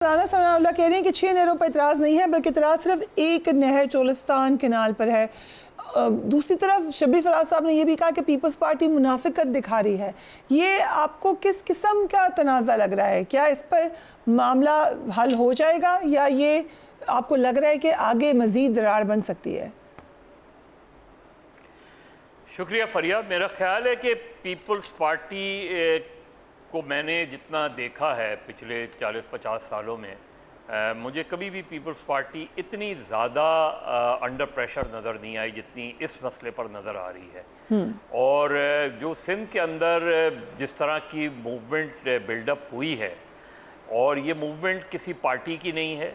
राना सनाउल्लाह कह रहे हैं कि 6 नहरों पर इतराज़ नहीं है, बल्कि इतराज़ सिर्फ एक नहर चोलिस्तान कैनाल पर है। दूसरी तरफ शबरी फराज साहब ने यह भी कहा कि पीपल्स पार्टी मुनाफिकत दिखा रही है। ये आपको किस किस्म का तनाज़ा लग रहा है? क्या इस पर मामला हल हो जाएगा या ये आपको लग रहा है कि आगे मज़ीद दरार बन सकती है? शुक्रिया फरिया। मेरा ख्याल है कि पीपल्स पार्टी को मैंने जितना देखा है पिछले 40-50 सालों में, मुझे कभी भी पीपल्स पार्टी इतनी ज़्यादा अंडर प्रेशर नज़र नहीं आई जितनी इस मसले पर नज़र आ रही है। और जो सिंध के अंदर जिस तरह की मूवमेंट बिल्डअप हुई है, और ये मूवमेंट किसी पार्टी की नहीं है,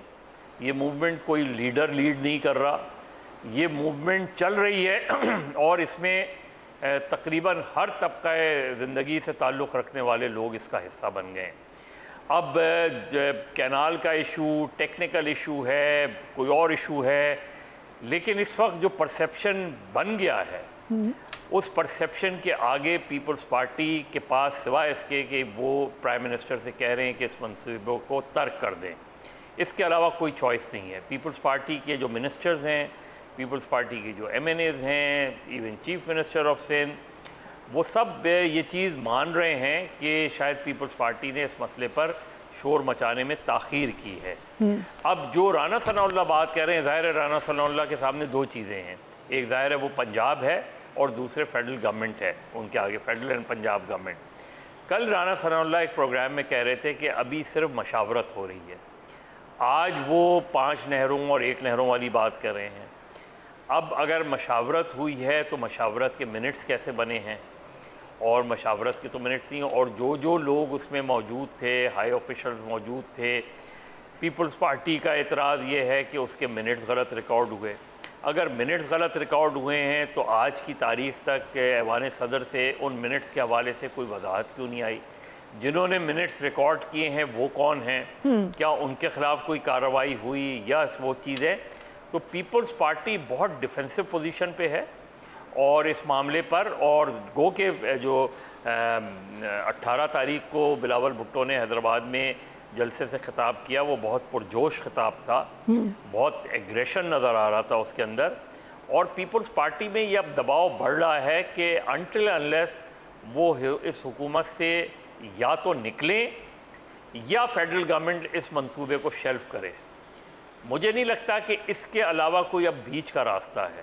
ये मूवमेंट कोई लीडर लीड नहीं कर रहा, ये मूवमेंट चल रही है और इसमें तकरीबन हर तबका ज़िंदगी से ताल्लुक़ रखने वाले लोग इसका हिस्सा बन गए। अब कैनाल का इशू टेक्निकल इशू है, कोई और इशू है, लेकिन इस वक्त जो परसेप्शन बन गया है उस परसेप्शन के आगे पीपल्स पार्टी के पास सिवाय इसके कि वो प्राइम मिनिस्टर से कह रहे हैं कि इस मंसूबे को तर्क कर दें, इसके अलावा कोई चॉइस नहीं है। पीपल्स पार्टी के जो मिनिस्टर्स हैं, पीपल्स पार्टी के जो MNAs हैं, even chief minister of Sindh, वो सब ये चीज़ मान रहे हैं कि शायद पीपल्स पार्टी ने इस मसले पर शोर मचाने में ताख़ीर की है। अब जो राना सनाउल्लाह बात कह रहे हैं, ज़ाहिर है राना सनाउल्लाह के सामने दो चीज़ें हैं, एक ज़ाहिर है वो पंजाब है और दूसरे फेडरल गवर्नमेंट है, उनके आगे फेडरल एंड पंजाब गवर्नमेंट। कल राना सनाउल्लाह एक प्रोग्राम में कह रहे थे कि अभी सिर्फ मशावरत हो रही है, आज वो 5 नहरों और 1 नहरों वाली बात कर रहे हैं। अब अगर मशावरत हुई है तो मशावरत के मिनट्स कैसे बने हैं, और मशावरत के तो मिनट्स नहीं, और जो लोग उसमें मौजूद थे, हाई ऑफिशल्स मौजूद थे, पीपल्स पार्टी का एतराज़ ये है कि उसके मिनट्स गलत रिकॉर्ड हुए। अगर मिनट्स गलत रिकॉर्ड हुए हैं तो आज की तारीख़ तक ऐवान सदर से उन मिनट्स के हवाले से कोई वजाहत क्यों नहीं आई? जिन्होंने मिनट्स रिकॉर्ड किए हैं वो कौन हैं? क्या उनके ख़िलाफ़ कोई कार्रवाई हुई या वो चीज़ है? तो पीपल्स पार्टी बहुत डिफेंसिव पोजीशन पे है और इस मामले पर, और गो के जो 18 तारीख को बिलावल भुट्टो ने हैदराबाद में जलसे से खिताब किया, वो बहुत पुरजोश खिताब था, बहुत एग्रेशन नज़र आ रहा था उसके अंदर। और पीपल्स पार्टी में ये अब दबाव बढ़ रहा है कि अनटिल अनलेस वो इस हुकूमत से या तो निकलें या फेडरल गवर्नमेंट इस मंसूबे को शेल्फ करे। मुझे नहीं लगता कि इसके अलावा कोई अब बीच का रास्ता है।